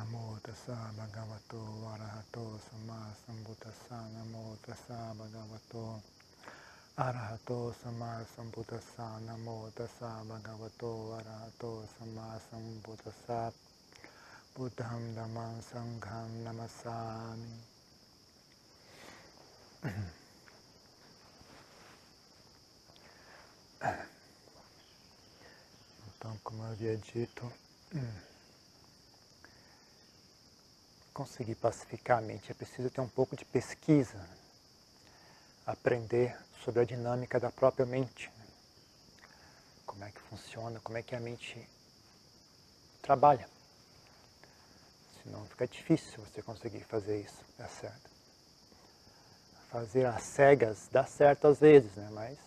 Namo tassa bhagavato arahato samma sambuddhassa. Namo tassa bhagavato arahato samma sambuddhassa. Namo tassa bhagavato arahato samma sambuddhassa. Buddham dhammam sangham namassami. Então, como eu havia dito, conseguir pacificar a mente é preciso ter um pouco de pesquisa, aprender sobre a dinâmica da própria mente, como é que funciona, como é que a mente trabalha. Senão fica difícil você conseguir fazer isso, dar certo. Fazer às cegas dá certo às vezes, né? Mas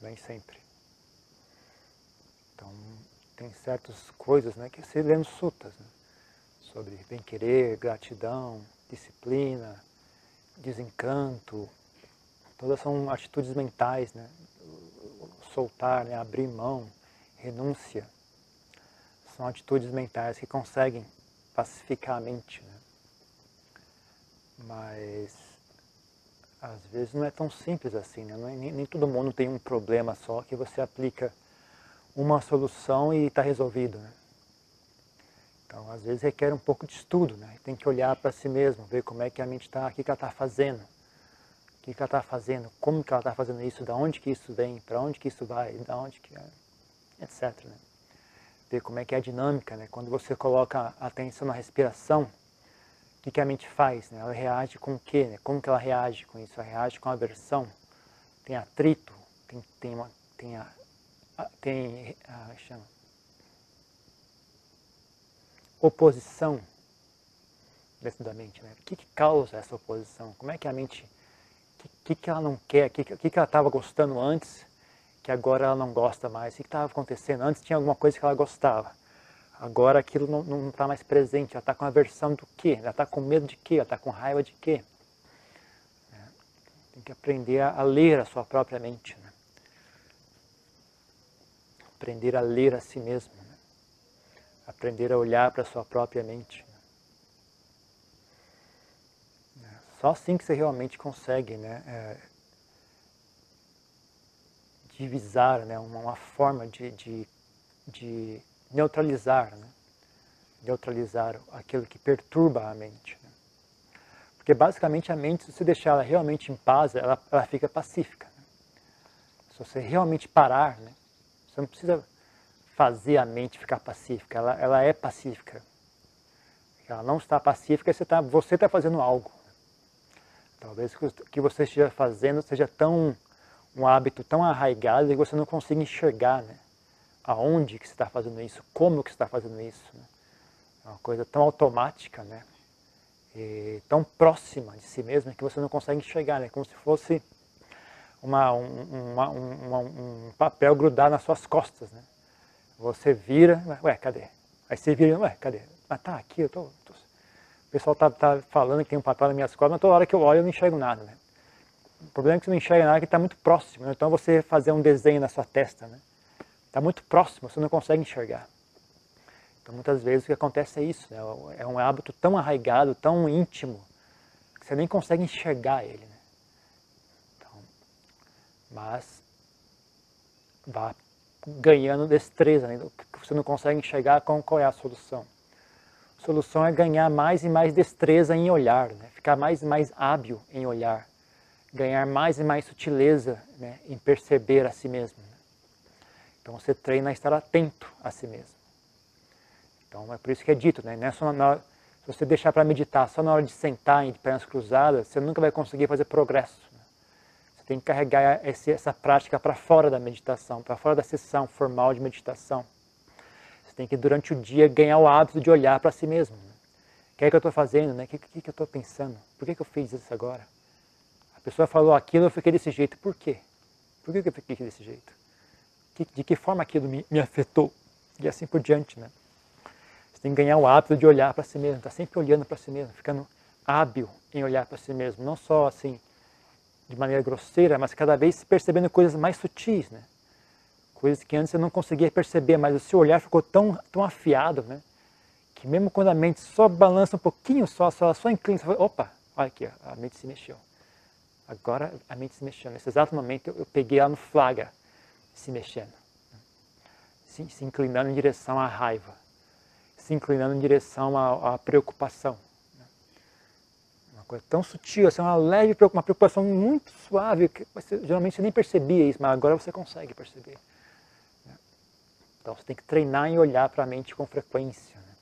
nem sempre. Então, tem certas coisas, né, que se lê nos suttas, né, sobre bem-querer, gratidão, disciplina, desencanto. Todas são atitudes mentais, né? Soltar, né, abrir mão, renúncia. São atitudes mentais que conseguem pacificar a mente, né? Mas às vezes não é tão simples assim, né? Nem todo mundo tem um problema só que você aplica uma solução e está resolvido, né? Então, às vezes requer um pouco de estudo, né? Tem que olhar para si mesmo, ver como é que a mente está, o que ela está fazendo, o que ela está fazendo, como que ela está fazendo isso, da onde que isso vem, para onde que isso vai, da onde que etc. Né? Ver como é que é a dinâmica, né? Quando você coloca a atenção na respiração, o que a mente faz, né? Ela reage com o quê, né? Como que ela reage com isso? Ela reage com aversão, tem atrito, chama oposição dentro da mente, né? O que causa essa oposição? Como é que a mente, o que ela não quer, o que ela estava gostando antes, que agora ela não gosta mais? O que estava acontecendo? Antes tinha alguma coisa que ela gostava, agora aquilo não está mais presente, ela está com aversão do quê? Ela está com medo de quê? Ela está com raiva de quê? Tem que aprender a ler a sua própria mente, né? Aprender a ler a si mesmo, né? Aprender a olhar para a sua própria mente. Só assim que você realmente consegue, né, divisar, né, uma forma de neutralizar, né, neutralizar aquilo que perturba a mente. Né? Porque basicamente a mente, se você deixar ela realmente em paz, ela fica pacífica. Né? Se você realmente parar, né, você não precisa fazer a mente ficar pacífica, ela é pacífica. Ela não está pacífica, você está fazendo algo. Talvez o que você esteja fazendo seja um hábito tão arraigado que você não consiga enxergar, né? Aonde que você está fazendo isso, como que você está fazendo isso. Né? É uma coisa tão automática, né? E tão próxima de si mesmo que você não consegue enxergar, né? Como se fosse um papel grudado nas suas costas, né? Você vira, ué, cadê? Aí você vira, ué, cadê? Ah, tá aqui, o pessoal tá falando que tem um papel nas minhas costas, mas toda hora que eu olho eu não enxergo nada, né? O problema é que você não enxerga nada que está muito próximo, né? Então você fazer um desenho na sua testa, né? Está muito próximo, você não consegue enxergar. Então muitas vezes o que acontece é isso, né? É um hábito tão arraigado, tão íntimo, que você nem consegue enxergar ele, né? Então, mas vá ganhando destreza, né? Você não consegue enxergar qual é a solução. A solução é ganhar mais e mais destreza em olhar, né? Ficar mais e mais hábil em olhar, ganhar mais e mais sutileza, né? Em perceber a si mesmo. Né? Então você treina a estar atento a si mesmo. Então é por isso que é dito, né? Não é só se você deixar para meditar só na hora de sentar de pernas cruzadas, você nunca vai conseguir fazer progresso. Né? Você tem que carregar essa prática para fora da meditação, para fora da sessão formal de meditação. Você tem que, durante o dia, ganhar o hábito de olhar para si mesmo. Né? O que é que eu estou fazendo? Né? O que eu estou pensando? Por que eu fiz isso agora? A pessoa falou aquilo, eu fiquei desse jeito. Por quê? Por que eu fiquei desse jeito? De que forma aquilo me afetou? E assim por diante. Né? Você tem que ganhar o hábito de olhar para si mesmo. Está sempre olhando para si mesmo, ficando hábil em olhar para si mesmo. Não só assim, de maneira grosseira, mas cada vez percebendo coisas mais sutis. Né? coisas que antes você não conseguia perceber, mas o seu olhar ficou tão afiado, né? Que mesmo quando a mente só balança um pouquinho, só inclina, você fala, opa, olha aqui, a mente se mexeu. Agora a mente se mexeu. Nesse exato momento eu peguei ela no flagra, se mexendo. Se inclinando em direção à raiva. Se inclinando em direção à preocupação. Uma coisa tão sutil, assim, uma preocupação muito suave, que geralmente você nem percebia isso, mas agora você consegue perceber. Então você tem que treinar em olhar para a mente com frequência. Né?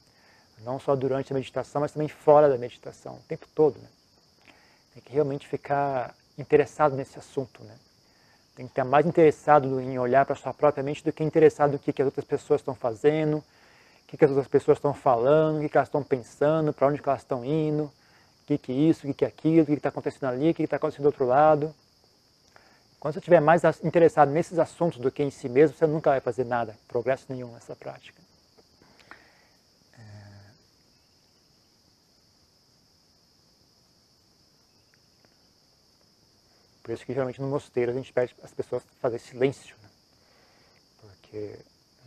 Não só durante a meditação, mas também fora da meditação, o tempo todo. Né? Tem que realmente ficar interessado nesse assunto. Né? Tem que estar mais interessado em olhar para a sua própria mente do que interessado no que as outras pessoas estão fazendo, o que as outras pessoas estão falando, o que elas estão pensando, para onde elas estão indo, o que é isso, o que é aquilo, o que está acontecendo ali, o que está acontecendo do outro lado. Quando você estiver mais interessado nesses assuntos do que em si mesmo, você nunca vai fazer nada, progresso nenhum nessa prática. Por isso que geralmente no mosteiro a gente pede as pessoas fazer silêncio. Né? Porque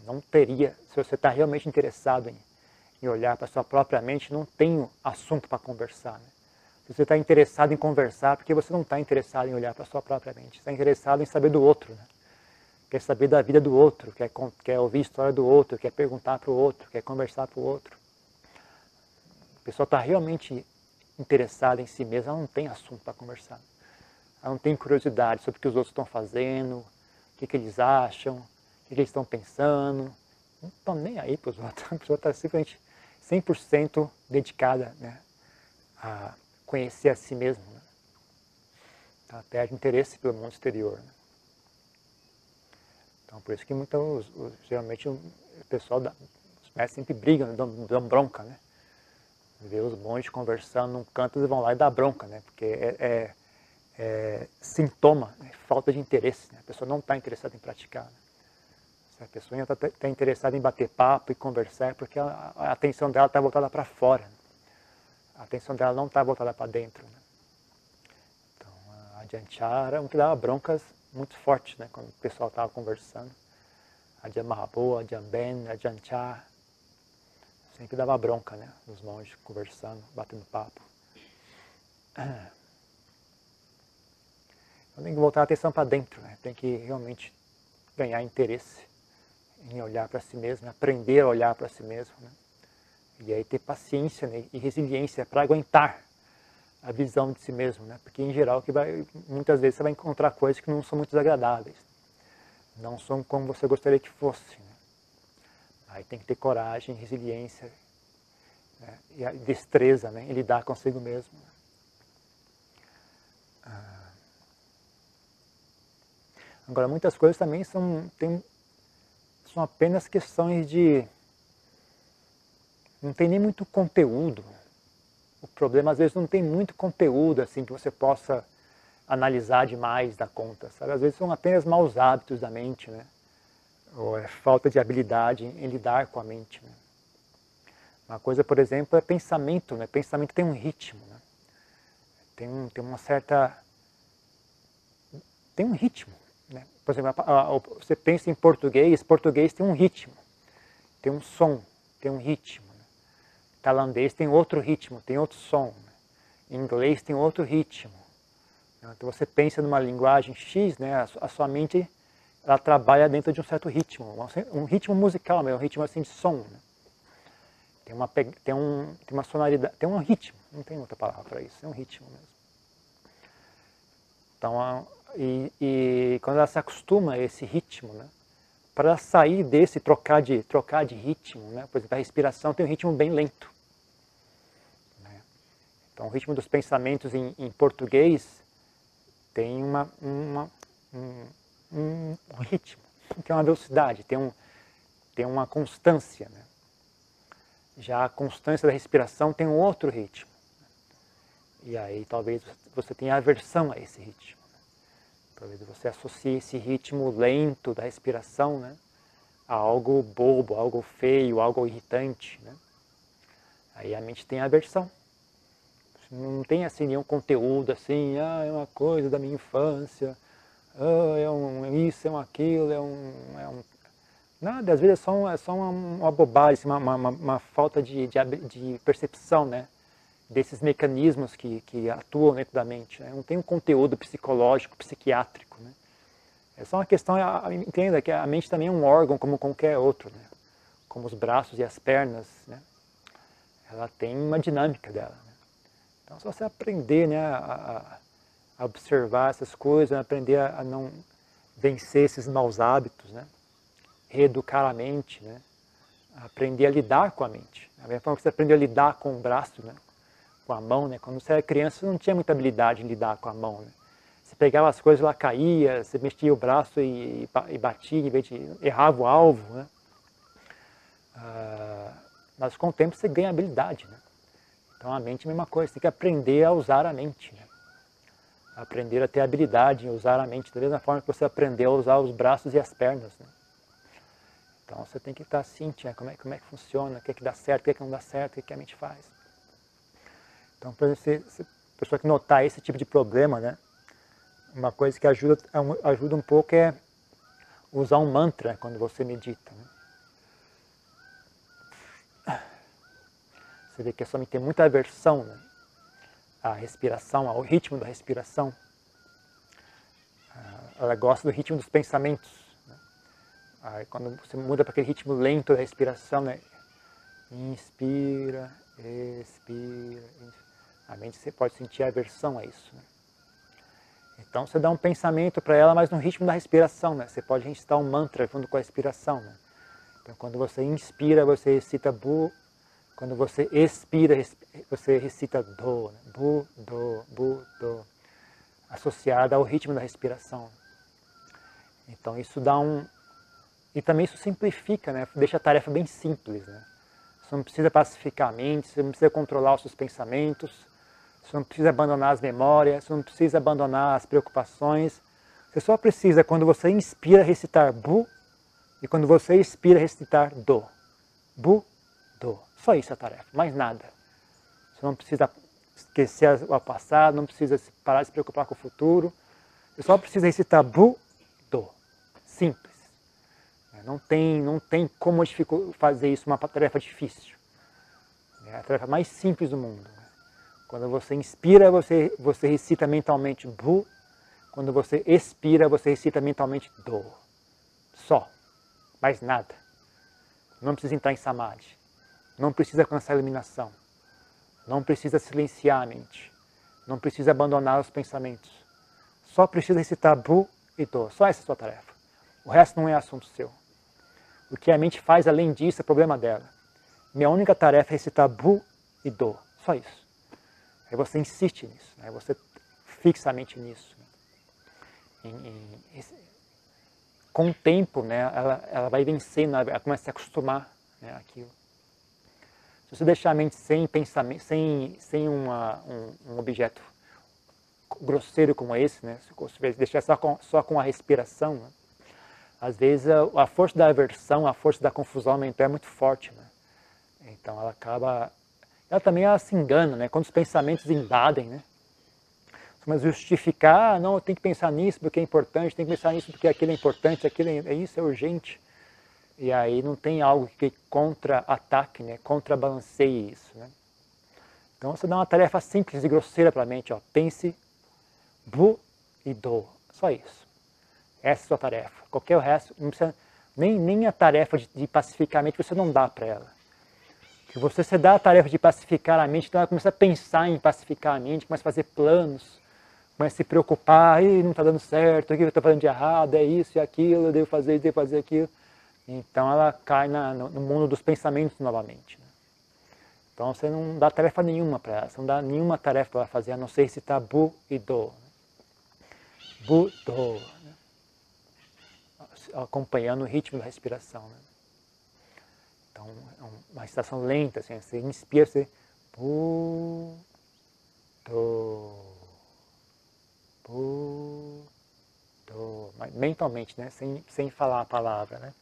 não teria, se você está realmente interessado em olhar para a sua própria mente, não tem assunto para conversar. Né? Se você está interessado em conversar, porque você não está interessado em olhar para a sua própria mente. Você está interessado em saber do outro. Né? Quer saber da vida do outro, quer ouvir a história do outro, quer perguntar para o outro, quer conversar para o outro. A pessoa está realmente interessada em si mesma, ela não tem assunto para conversar. Ela não tem curiosidade sobre o que os outros estão fazendo, o que eles acham, o que eles estão pensando. Não estão nem aí para os outros. A pessoa está simplesmente 100% dedicada, né, a conhecer a si mesma. Né? Ela perde interesse pelo mundo exterior. Né? Então, por isso que geralmente o pessoal, os mestres sempre brigam, dão bronca. Né? Vê os monges conversando num canto, eles vão lá e dão bronca, né? Porque é sintoma, né? Falta de interesse. Né? A pessoa não está interessada em praticar. Né? Se a pessoa ainda está interessada em bater papo e conversar, é porque a atenção dela está voltada para fora. Né? A atenção dela não está voltada para dentro. Né? Então, a Adyanchara, um que dava broncas muito fortes, né? Quando o pessoal estava conversando. A Ajahn Mahaprabhu, a Ajahn Ben, a Adyanchara, sempre dava bronca, né? Os monges conversando, batendo papo. Então tem que voltar a atenção para dentro, né? Tem que realmente ganhar interesse em olhar para si mesmo, aprender a olhar para si mesmo. Né? E aí ter paciência, né? E resiliência para aguentar a visão de si mesmo. Né? Porque em geral muitas vezes você vai encontrar coisas que não são muito agradáveis. Não são como você gostaria que fosse. Né? Aí tem que ter coragem, resiliência, né? E a destreza, né? Em lidar consigo mesmo. Agora, muitas coisas também são apenas questões de... Não tem nem muito conteúdo. O problema, às vezes, não tem muito conteúdo assim que você possa analisar demais da conta. Sabe? Às vezes são apenas maus hábitos da mente, né? Ou é falta de habilidade em lidar com a mente. Né? Uma coisa, por exemplo, é pensamento. Né? Pensamento tem um ritmo. Né? Tem uma certa... Tem um ritmo. Né? Por exemplo, você pensa em português tem um ritmo, tem um som, tem um ritmo. Né? Tailandês tem outro ritmo, tem outro som. Né? Em inglês tem outro ritmo. Então você pensa numa linguagem X, né? A sua mente ela trabalha dentro de um certo ritmo, um ritmo musical, um ritmo assim de som. Né? Tem uma sonoridade, tem um ritmo, não tem outra palavra para isso, é um ritmo mesmo. Então, e quando ela se acostuma a esse ritmo, né, para ela sair desse, trocar de ritmo, né, por exemplo, a respiração tem um ritmo bem lento. Né? Então, o ritmo dos pensamentos em português tem um ritmo, tem uma velocidade, tem uma constância. Né? Já a constância da respiração tem um outro ritmo. E aí talvez você tenha aversão a esse ritmo. Talvez você associe esse ritmo lento da respiração, né, a algo bobo, algo feio, algo irritante. Né? Aí a mente tem aversão. Não tem assim nenhum conteúdo assim, é uma coisa da minha infância, é isso, é aquilo, nada, às vezes é só uma bobagem, uma falta de percepção, né? Desses mecanismos que atuam dentro da mente. Né? Não tem um conteúdo psicológico, psiquiátrico. Né? É só uma questão, entenda que a mente também é um órgão como qualquer outro, né? Como os braços e as pernas. Né? Ela tem uma dinâmica dela. Né? Então, só você aprender, né, a observar essas coisas, aprender a não vencer esses maus hábitos, né? Reeducar a mente, né? Aprender a lidar com a mente. Da mesma forma que você aprendeu a lidar com o braço, né? Com a mão, né? Quando você era criança, você não tinha muita habilidade em lidar com a mão, né? Você pegava as coisas, ela caía, você mexia o braço e batia, em vez de errava o alvo, né? Mas com o tempo você ganha habilidade, né? Então a mente é a mesma coisa, você tem que aprender a usar a mente, né? Aprender a ter habilidade em usar a mente, da mesma forma que você aprendeu a usar os braços e as pernas, né? Então você tem que estar ciente, né? Como é que funciona, o que é que dá certo, o que é que não dá certo, o que é que a mente faz. Então, para você, a pessoa que notar esse tipo de problema, né? Uma coisa que ajuda um pouco é usar um mantra quando você medita. Né? Você vê que a sua mente tem muita aversão, né? À respiração, ao ritmo da respiração. Ela gosta do ritmo dos pensamentos. Né? Aí, quando você muda para aquele ritmo lento da respiração, né? Inspira, expira. A mente você pode sentir aversão a isso. Né? Então você dá um pensamento para ela, mas no ritmo da respiração. Né? Você pode recitar um mantra junto com a respiração. Né? Então quando você inspira, você recita Bu. Quando você expira, você recita Do. Né? Bu, Do. Associado ao ritmo da respiração. Então isso dá um... E também isso simplifica, né? Deixa a tarefa bem simples. Né? Você não precisa pacificar a mente, você não precisa controlar os seus pensamentos, você não precisa abandonar as memórias, você não precisa abandonar as preocupações. Você só precisa, quando você inspira, recitar Bu, e quando você expira, recitar Do. Bu, Do. Só isso é a tarefa, mais nada. Você não precisa esquecer o passado, não precisa parar de se preocupar com o futuro. Você só precisa recitar Bu, Do. Simples. Não tem como fazer isso uma tarefa difícil. É a tarefa mais simples do mundo. Quando você inspira, você recita mentalmente Bu. Quando você expira, você recita mentalmente Do. Só. Mais nada. Não precisa entrar em Samadhi. Não precisa alcançar a iluminação. Não precisa silenciar a mente. Não precisa abandonar os pensamentos. Só precisa recitar Bu e Do. Só essa é a sua tarefa. O resto não é assunto seu. O que a mente faz além disso é problema dela. Minha única tarefa é recitar Bu e Do. Só isso. Aí você insiste nisso. Aí você fixa a mente nisso. Com o tempo, né, ela vai vencendo, ela começa a se acostumar, né, àquilo. Se você deixar a mente sem pensamento, sem um objeto grosseiro como esse, né, se você deixar só com a respiração, né, às vezes a força da aversão, a força da confusão mental é muito forte. Né? Então ela também se engana, né, quando os pensamentos invadem, né? Mas justificar, não, eu tenho que pensar nisso porque é importante, tenho que pensar nisso porque aquilo é importante, aquilo é isso, é urgente. E aí não tem algo que contra-ataque, né? Contrabalanceie isso. Né? Então você dá uma tarefa simples e grosseira para a mente. Ó, pense Bu e Do. Só isso. Essa é a sua tarefa. Qualquer o resto, não precisa, nem a tarefa de pacificar a mente você não dá para ela. Porque você dá a tarefa de pacificar a mente, então ela começa a pensar em pacificar a mente, começa a fazer planos, começa a se preocupar, não está dando certo, o que eu estou fazendo de errado, é isso e aquilo, eu devo fazer aquilo. Então ela cai no mundo dos pensamentos novamente. Né? Então você não dá tarefa nenhuma para ela, você não dá nenhuma tarefa para ela fazer, a não ser recitar Bu e Do. Bu, Do. Né? Acompanhando o ritmo da respiração. Né? Então é uma respiração lenta, assim, você inspira, você Bu, Do. Bu, Do, mentalmente, né? sem falar a palavra, né?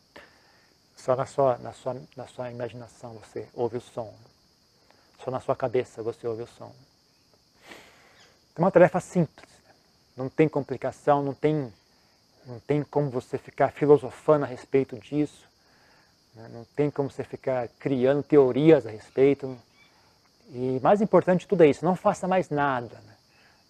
Só na sua imaginação você ouve o som. Só na sua cabeça você ouve o som. É uma tarefa simples. Não tem complicação, não tem Não tem como você ficar filosofando a respeito disso. Né? Não tem como você ficar criando teorias a respeito. E mais importante de tudo é isso, não faça mais nada. Né?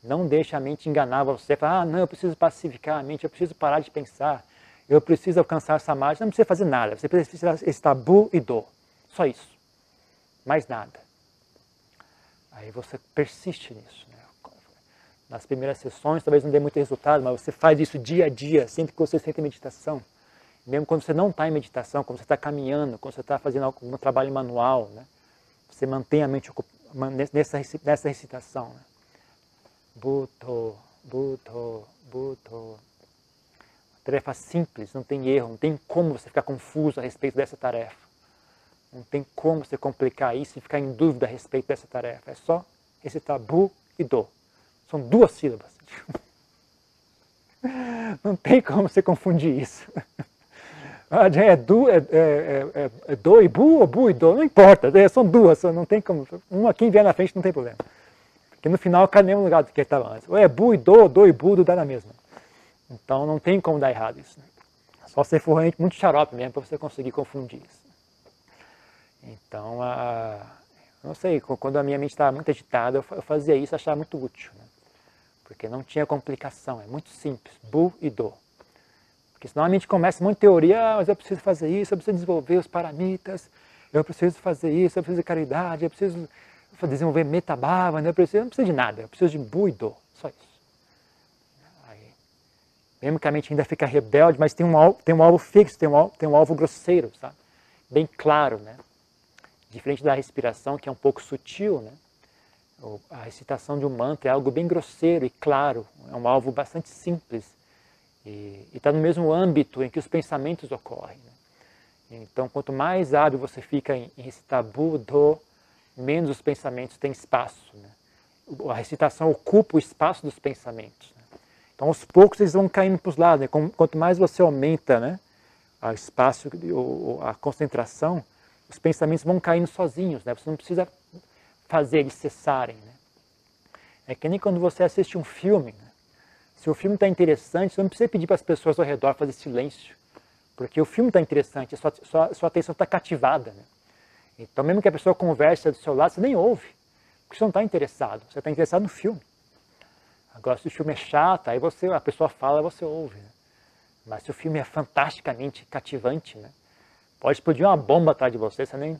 Não deixe a mente enganar você. Falar, não, eu preciso pacificar a mente, eu preciso parar de pensar. Eu preciso alcançar essa margem. Não precisa fazer nada. Você precisa esse tabu e dor. Só isso. Mais nada. Aí você persiste nisso. Né? Nas primeiras sessões talvez não dê muito resultado, mas você faz isso dia a dia, sempre que você senta em meditação. Mesmo quando você não está em meditação, quando você está caminhando, quando você está fazendo algum trabalho manual, né? Você mantém a mente nessa recitação. Né? Bhutto, Bhutto, Bhutto. Tarefa simples, não tem erro, não tem como você ficar confuso a respeito dessa tarefa. Não tem como você complicar isso e ficar em dúvida a respeito dessa tarefa. É só recitar Bu e Do. São 2 sílabas. Não tem como você confundir isso. É Do e Bu ou Bu e Do, não importa, são 2, não tem como. Quem vier na frente não tem problema. Porque no final cai no mesmo lugar do que estava antes. Ou é Bu e Do e Bu, dá na mesma. Então não tem como dar errado isso. Né? Só se for muito xarope mesmo para você conseguir confundir isso. Então, não sei, quando a minha mente estava muito agitada, eu fazia isso, achava muito útil. Né? Porque não tinha complicação, é muito simples, Bu e Do. Porque senão a mente começa muita teoria, mas eu preciso fazer isso, eu preciso desenvolver os paramitas, eu preciso fazer isso, eu preciso de caridade, eu preciso desenvolver metabhava, eu não preciso de nada, eu preciso de Bu e Do, só isso. Mesmo que a mente ainda fica rebelde, mas tem um alvo fixo, tem um alvo grosseiro, sabe? Bem claro, né? Diferente da respiração, que é um pouco sutil, né? A recitação de um mantra é algo bem grosseiro e claro, é um alvo bastante simples e está no mesmo âmbito em que os pensamentos ocorrem. Né? Então, quanto mais hábil você fica em recitar Bu, Do, menos os pensamentos têm espaço. Né? A recitação ocupa o espaço dos pensamentos. Né? Então, aos poucos, eles vão caindo para os lados. Né? Quanto mais você aumenta, né, o espaço, a concentração, os pensamentos vão caindo sozinhos. Né? Você não precisa fazer eles cessarem. Né? É que nem quando você assiste um filme. Né? Se o filme está interessante, você não precisa pedir para as pessoas ao redor fazer silêncio. Porque o filme está interessante, sua atenção está cativada. Né? Então, mesmo que a pessoa converse do seu lado, você nem ouve. Porque você não está interessado. Você está interessado no filme. Agora, se o filme é chato, aí a pessoa fala e você ouve. Né? Mas se o filme é fantasticamente cativante, né? Pode explodir uma bomba atrás de você, você nem...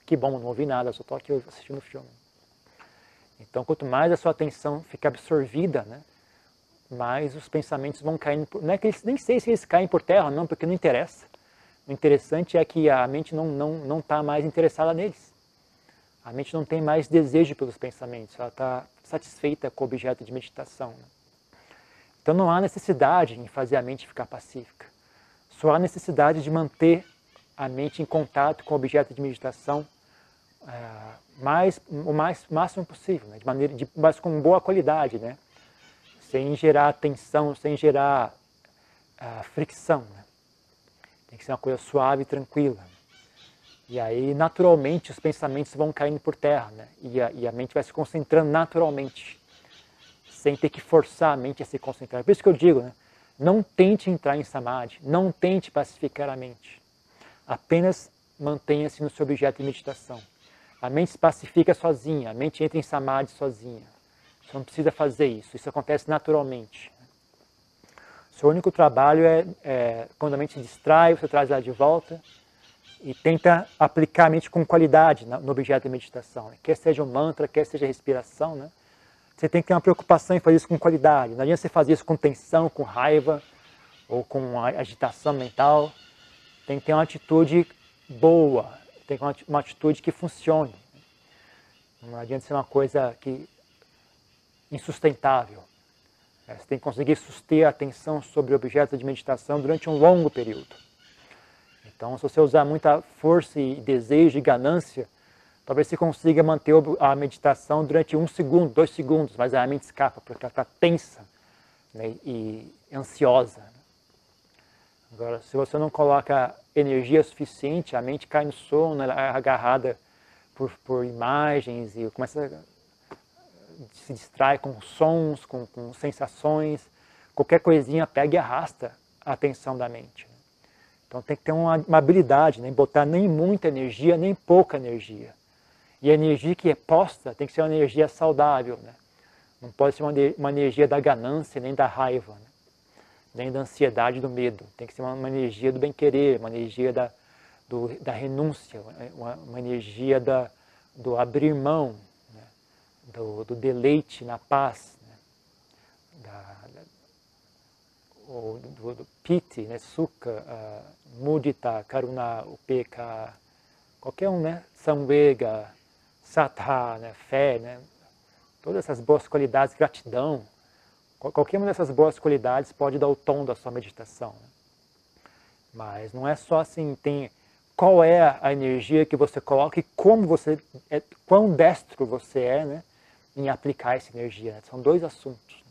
Que bom, não ouvi nada, só estou aqui assistindo o filme. Então, quanto mais a sua atenção fica absorvida, né? Mais os pensamentos vão caindo... Não é que eles, nem sei se eles caem por terra, não, porque não interessa. O interessante é que a mente não está mais interessada neles. A mente não tem mais desejo pelos pensamentos, ela está satisfeita com o objeto de meditação. Né? Então não há necessidade em fazer a mente ficar pacífica. Só há necessidade de manter a mente em contato com o objeto de meditação o máximo possível, né? Mas com boa qualidade, né? Sem gerar tensão, sem gerar fricção. Né? Tem que ser uma coisa suave e tranquila. E aí, naturalmente, os pensamentos vão caindo por terra, né? E a mente vai se concentrando naturalmente, sem ter que forçar a mente a se concentrar. Por isso que eu digo, né? Não tente entrar em samadhi, não tente pacificar a mente. Apenas mantenha-se no seu objeto de meditação. A mente se pacifica sozinha, a mente entra em samadhi sozinha. Você não precisa fazer isso, isso acontece naturalmente. O seu único trabalho é quando a mente se distrai, você traz ela de volta e tenta aplicar a mente com qualidade no objeto de meditação. Né? Quer seja o mantra, quer seja a respiração, né? Você tem que ter uma preocupação em fazer isso com qualidade. Não adianta você fazer isso com tensão, com raiva ou com agitação mental. Tem que ter uma atitude boa, tem que ter uma atitude que funcione. Não adianta ser uma coisa insustentável. Você tem que conseguir suster a atenção sobre o objeto de meditação durante um longo período. Então, se você usar muita força e desejo e ganância, talvez você consiga manter a meditação durante 1 segundo, 2 segundos, mas a mente escapa porque ela está tensa, né, e ansiosa. Agora, se você não coloca energia suficiente, a mente cai no sono, ela é agarrada por imagens e começa a se distrai com sons, com sensações. Qualquer coisinha pega e arrasta a atenção da mente. Então tem que ter uma habilidade, nem botar nem muita energia, nem pouca energia. E a energia que é posta tem que ser uma energia saudável, né? Não pode ser uma energia da ganância, nem da raiva, né? Nem da ansiedade, do medo. Tem que ser uma energia do bem-querer, uma energia da renúncia, uma energia do abrir mão, né? do deleite na paz, né? do piti, né? Sukha, mudita, karuna, upeka, qualquer um, né? Samvega, sattha, né? Fé, né? Todas essas boas qualidades, gratidão, qualquer uma dessas boas qualidades pode dar o tom da sua meditação. Né? Mas não é só assim, tem qual é a energia que você coloca e como você quão destro você é, né, em aplicar essa energia. Né? São dois assuntos. Né?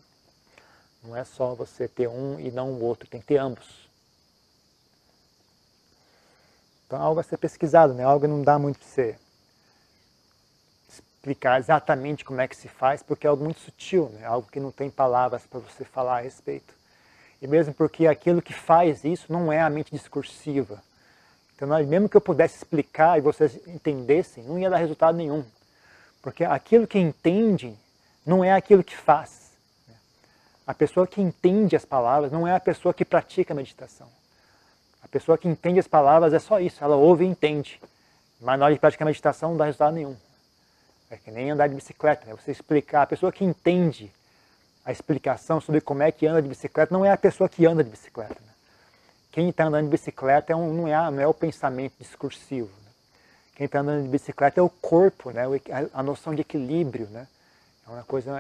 Não é só você ter um e não o outro, tem que ter ambos. Então algo a ser pesquisado, né? Algo não dá muito para você explicar exatamente como é que se faz, porque é algo muito sutil, né? Algo que não tem palavras para você falar a respeito. E mesmo porque aquilo que faz isso não é a mente discursiva. Então, mesmo que eu pudesse explicar e vocês entendessem, não ia dar resultado nenhum. Porque aquilo que entende não é aquilo que faz. A pessoa que entende as palavras não é a pessoa que pratica a meditação. A pessoa que entende as palavras é só isso, ela ouve e entende. Mas na hora de praticar a meditação não dá resultado nenhum. É que nem andar de bicicleta, né? Você explicar, a pessoa que entende a explicação sobre como é que anda de bicicleta não é a pessoa que anda de bicicleta. Né? Quem está andando de bicicleta não é o pensamento discursivo. Né? Quem está andando de bicicleta é o corpo, né? A noção de equilíbrio. Né? É uma coisa,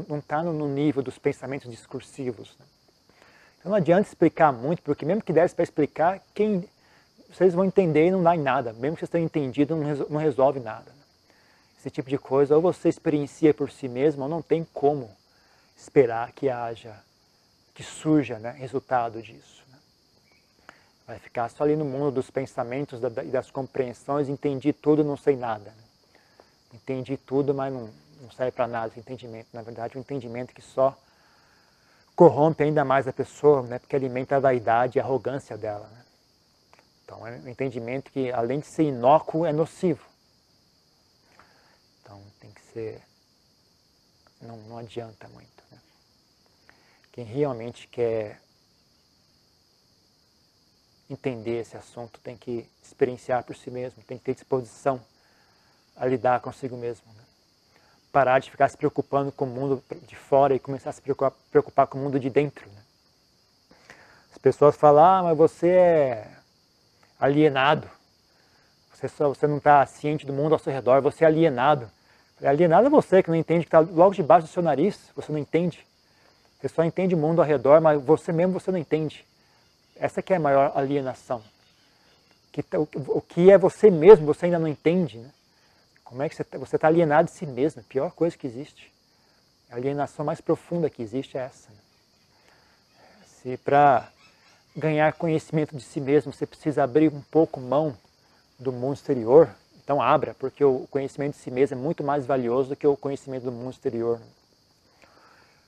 não está no nível dos pensamentos discursivos. Né? Então não adianta explicar muito, porque mesmo que desse para explicar, vocês vão entender e não dá em nada. Mesmo que vocês tenham entendido, não resolve nada. Né? Esse tipo de coisa, ou você experiencia por si mesmo, ou não tem como esperar que surja, né, resultado disso. Né? Vai ficar só ali no mundo dos pensamentos e das compreensões, entendi tudo, não sei nada. Né? Entendi tudo, mas não serve para nada esse entendimento. Na verdade, um entendimento que só corrompe ainda mais a pessoa, né, porque alimenta a vaidade e a arrogância dela. Né? Então, é um entendimento que, além de ser inócuo, é nocivo. Então, tem que ser... Não adianta muito. Né? Quem realmente quer entender esse assunto tem que experienciar por si mesmo, tem que ter disposição a lidar consigo mesmo. Né? Parar de ficar se preocupando com o mundo de fora e começar a se preocupar com o mundo de dentro. Né? As pessoas falam, mas você é alienado, você não está ciente do mundo ao seu redor, você é alienado. Alienado é você que não entende que está logo debaixo do seu nariz, você não entende. Você só entende o mundo ao redor, mas você mesmo você não entende. Essa que é a maior alienação. O que é você mesmo, você ainda não entende. Né? Como é que você está alienado de si mesmo? A pior coisa que existe. A alienação mais profunda que existe é essa. Né? Se para ganhar conhecimento de si mesmo você precisa abrir um pouco mão do mundo exterior, então abra, porque o conhecimento de si mesmo é muito mais valioso do que o conhecimento do mundo exterior.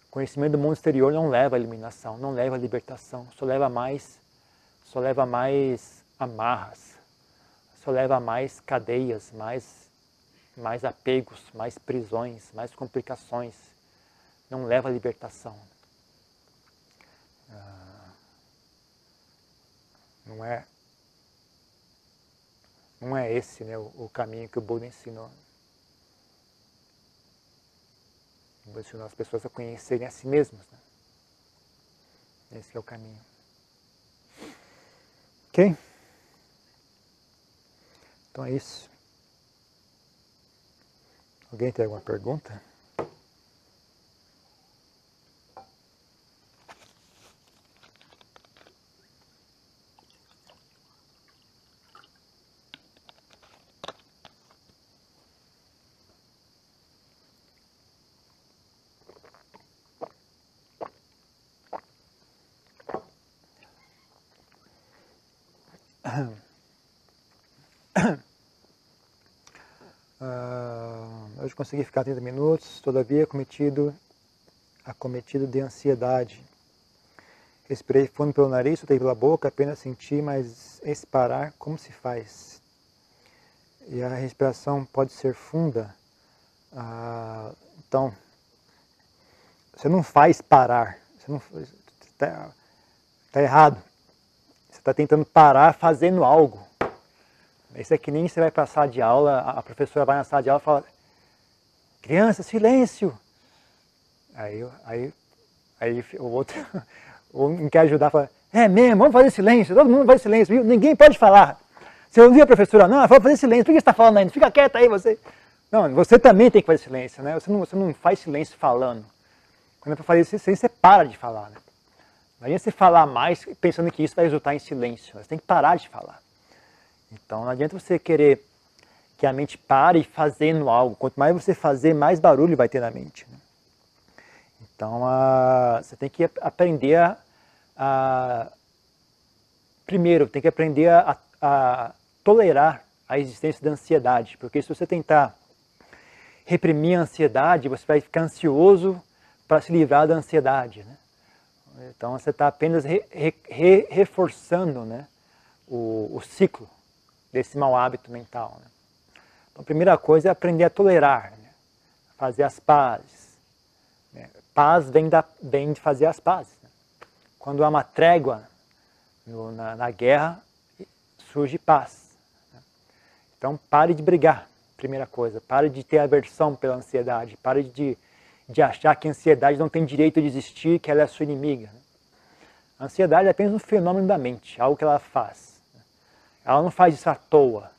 O conhecimento do mundo exterior não leva à eliminação, não leva à libertação, só leva mais amarras, só leva a mais cadeias, mais apegos, mais prisões, mais complicações. Não leva à libertação. Não é esse, né, o caminho que o Buda ensinou. O Buda ensinou as pessoas a conhecerem a si mesmas. Né? Esse é o caminho. Ok? Então é isso. Alguém tem alguma pergunta? Hoje consegui ficar 30 minutos, todavia acometido de ansiedade. Respirei fundo pelo nariz, soltei pela boca, apenas senti, mas expirar, como se faz? E a respiração pode ser funda. Então, você não faz parar. Está errado. Você está tentando parar fazendo algo. Isso é que nem você vai para a sala de aula, a professora vai na sala de aula e fala: criança, silêncio! Aí o outro, um quer ajudar, fala: é mesmo, vamos fazer silêncio, todo mundo faz silêncio, viu? Ninguém pode falar. Você ouviu a professora? Não, ela falou fazer silêncio, por que você está falando ainda? Fica quieta aí você. Não, você também tem que fazer silêncio, né? Você não faz silêncio falando. Quando é para fazer silêncio, você para de falar, né? Imagina você falar mais pensando que isso vai resultar em silêncio. Você tem que parar de falar. Então não adianta você querer que a mente pare fazendo algo. Quanto mais você fazer, mais barulho vai ter na mente, né? Então você tem que aprender primeiro, tem que aprender a tolerar a existência da ansiedade. Porque se você tentar reprimir a ansiedade, você vai ficar ansioso para se livrar da ansiedade, né? Então você está apenas reforçando, né, o ciclo desse mau hábito mental, né? Então a primeira coisa é aprender a tolerar, né? Fazer as pazes, né? Paz vem de fazer as pazes, né? Quando há uma trégua na guerra, surge paz, né? Então pare de brigar, primeira coisa. Pare de ter aversão pela ansiedade, pare de achar que a ansiedade não tem direito de existir, que ela é a sua inimiga. A ansiedade é apenas um fenômeno da mente, algo que ela faz. Ela não faz isso à toa.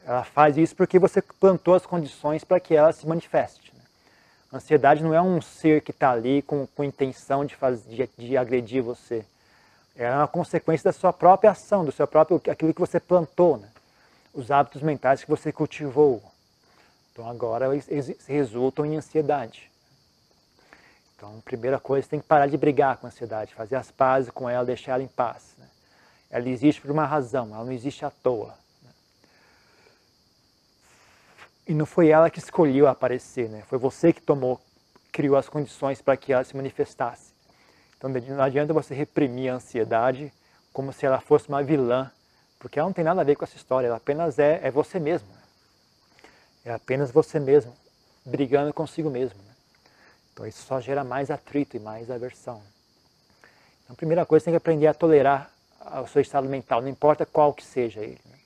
Ela faz isso porque você plantou as condições para que ela se manifeste. A ansiedade não é um ser que está ali com intenção de agredir você. É uma consequência da sua própria ação, do seu próprio, aquilo que você plantou, né? Os hábitos mentais que você cultivou. Então agora eles resultam em ansiedade. Então, a primeira coisa, você tem que parar de brigar com a ansiedade, fazer as pazes com ela, deixar ela em paz, né? Ela existe por uma razão, ela não existe à toa, né? E não foi ela que escolheu aparecer, né? Foi você que criou as condições para que ela se manifestasse. Então não adianta você reprimir a ansiedade como se ela fosse uma vilã, porque ela não tem nada a ver com essa história, ela apenas é você mesmo, né? É apenas você mesmo, brigando consigo mesmo, né? Então isso só gera mais atrito e mais aversão. Então a primeira coisa, você tem que aprender a tolerar o seu estado mental, não importa qual que seja ele, né?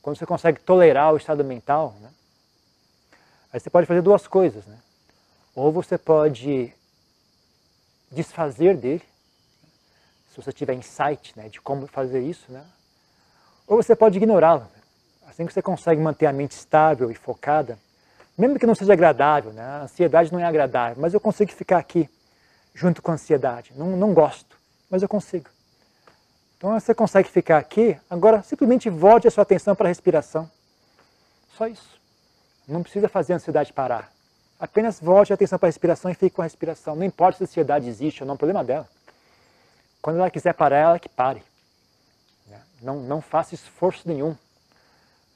Quando você consegue tolerar o estado mental, né, aí você pode fazer duas coisas, né? Ou você pode desfazer dele, se você tiver insight, né, de como fazer isso, né? Ou você pode ignorá-lo. Assim que você consegue manter a mente estável e focada, mesmo que não seja agradável, né? A ansiedade não é agradável, mas eu consigo ficar aqui junto com a ansiedade. Não gosto, mas eu consigo. Então você consegue ficar aqui, agora simplesmente volte a sua atenção para a respiração. Só isso. Não precisa fazer a ansiedade parar. Apenas volte a atenção para a respiração e fique com a respiração. Não importa se a ansiedade existe ou não, é um problema dela. Quando ela quiser parar, ela que pare. Não faça esforço nenhum.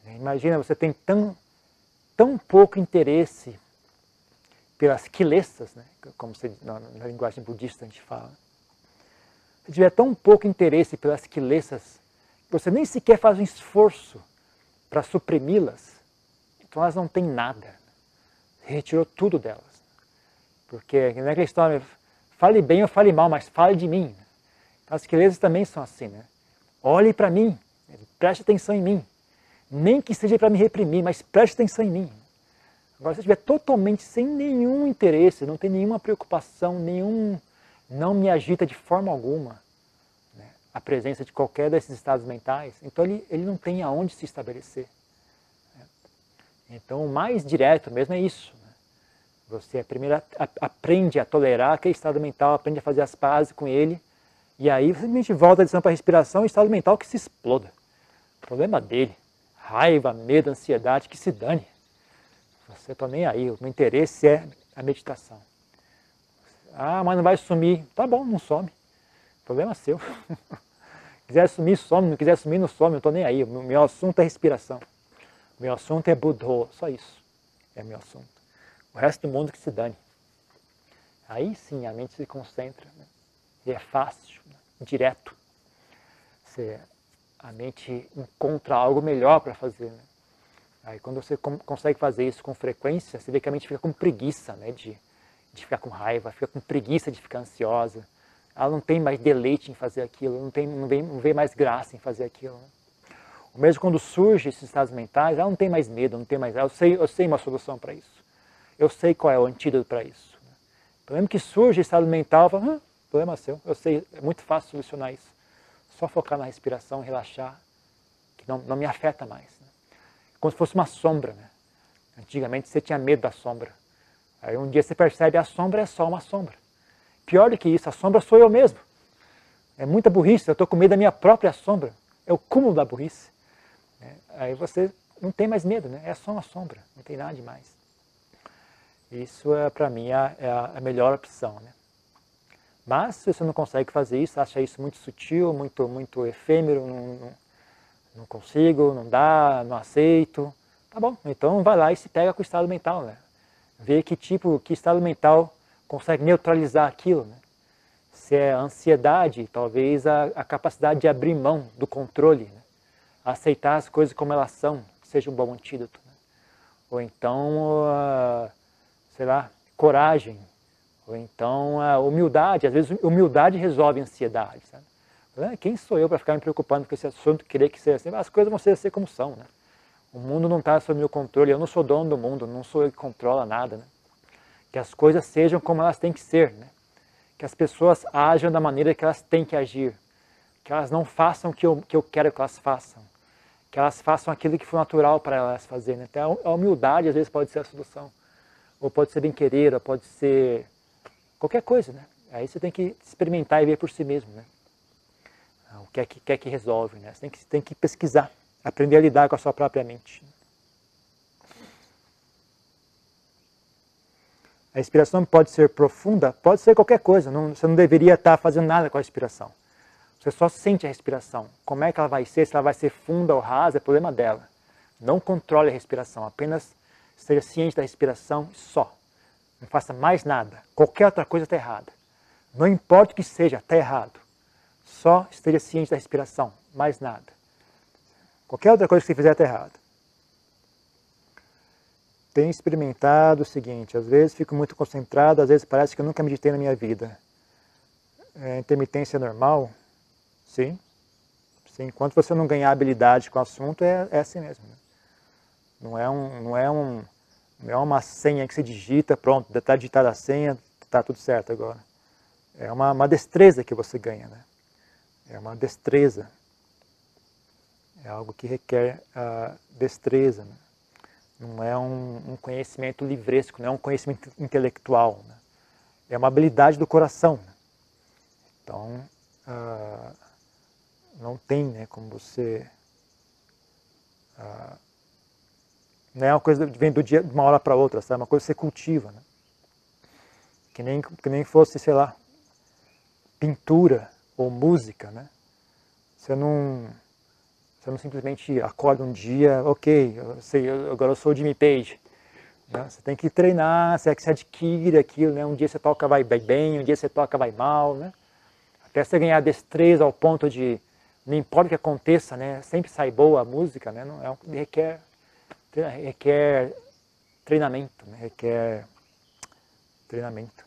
Imagina, você tem tão pouco interesse pelas kilesas, né? Como na linguagem budista a gente fala. Se tiver tão pouco interesse pelas kilesas, que você nem sequer faz um esforço para suprimi-las, então elas não têm nada. Você retirou tudo delas. Porque não é aquela história, fale bem ou fale mal, mas fale de mim. Então, as kilesas também são assim, né? Olhe para mim, preste atenção em mim. Nem que seja para me reprimir, mas preste atenção em mim. Agora, se estiver totalmente sem nenhum interesse, não tem nenhuma preocupação, não me agita de forma alguma, né, a presença de qualquer desses estados mentais, então ele não tem aonde se estabelecer. Né? Então o mais direto mesmo é isso. Né? Você primeiro aprende a tolerar aquele estado mental, aprende a fazer as pazes com ele, e aí você simplesmente volta a atenção para a respiração e o estado mental que se exploda. O problema dele, raiva, medo, ansiedade, que se dane. Você está nem aí, o meu interesse é a meditação. Ah, mas não vai sumir. Tá bom, não some. Problema seu. Quiser sumir, some. Não quiser sumir, não some. Eu não estou nem aí. O meu assunto é respiração. O meu assunto é Buddha. Só isso é meu assunto. O resto do mundo que se dane. Aí sim a mente se concentra. Né? ele é fácil, né? Direto. A mente encontra algo melhor para fazer, né? Aí quando você consegue fazer isso com frequência, você vê que a mente fica com preguiça, né, de ficar com raiva, fica com preguiça de ficar ansiosa. Ela não tem mais deleite em fazer aquilo, não vê mais graça em fazer aquilo, né? O mesmo quando surge esses estados mentais, ela não tem mais medo, não tem mais... Eu sei uma solução para isso. Eu sei qual é o antídoto para isso. Então, mesmo que surge estado mental, eu falo, problema seu, eu sei, é muito fácil solucionar isso. Só focar na respiração, relaxar, que não me afeta mais, né? Como se fosse uma sombra, né? Antigamente você tinha medo da sombra. Aí um dia você percebe a sombra é só uma sombra. Pior do que isso, a sombra sou eu mesmo. É muita burrice, eu estou com medo da minha própria sombra. É o cúmulo da burrice. Aí você não tem mais medo, né? É só uma sombra, não tem nada demais. Isso, para mim, é a melhor opção, né? Mas, se você não consegue fazer isso, acha isso muito sutil, muito efêmero, não consigo, não dá, não aceito, tá bom, então vai lá e se pega com o estado mental, né? Vê que estado mental consegue neutralizar aquilo, né? Se é a ansiedade, talvez a capacidade de abrir mão do controle, né? Aceitar as coisas como elas são, que seja um bom antídoto, né? Ou então, sei lá, coragem, ou então humildade. Às vezes humildade resolve a ansiedade, sabe? Quem sou eu para ficar me preocupando com esse assunto, querer que seja assim? As coisas vão ser como são, né? O mundo não está sob meu controle, eu não sou dono do mundo, não sou eu que controla nada, né? Que as coisas sejam como elas têm que ser, né? Que as pessoas ajam da maneira que elas têm que agir, que elas não façam o que eu quero que elas façam, que elas façam aquilo que for natural para elas fazerem, né? Então a humildade às vezes pode ser a solução, ou pode ser bem-querer, ou pode ser qualquer coisa, né? Aí você tem que experimentar e ver por si mesmo, né? O que é que resolve, né? Você tem que pesquisar, aprender a lidar com a sua própria mente. A respiração pode ser profunda, pode ser qualquer coisa, você não deveria estar fazendo nada com a respiração. Você só sente a respiração. Como é que ela vai ser, se ela vai ser funda ou rasa, é problema dela. Não controle a respiração, apenas seja ciente da respiração só. Não faça mais nada. Qualquer outra coisa está errada. Não importa o que seja, está errado. Só esteja ciente da respiração, mais nada. Qualquer outra coisa que você fizer está errado. Tenho experimentado o seguinte, às vezes fico muito concentrado, às vezes parece que eu nunca meditei na minha vida. Intermitência normal? Sim. Sim. Enquanto você não ganhar habilidade com o assunto, é assim mesmo. Né? Não é uma senha que você digita, pronto, está digitada a senha, está tudo certo agora. É uma destreza que você ganha, né? É uma destreza. É algo que requer destreza, né? Não é um conhecimento livresco, não é um conhecimento intelectual, né? É uma habilidade do coração. Né? Então, não tem, né, como você... não é uma coisa que vem de uma hora para outra, sabe? É uma coisa que você cultiva. Né? Que nem fosse, sei lá, pintura ou música, né? Você não simplesmente acorda um dia, ok, agora eu sou o Jimmy Page. Né? Você tem que treinar, você adquire aquilo, né? Um dia você toca, vai bem, um dia você toca, vai mal, né? Até você ganhar destreza ao ponto de, não importa o que aconteça, né? Sempre sai boa a música, né? Não, requer treinamento, né? Requer treinamento.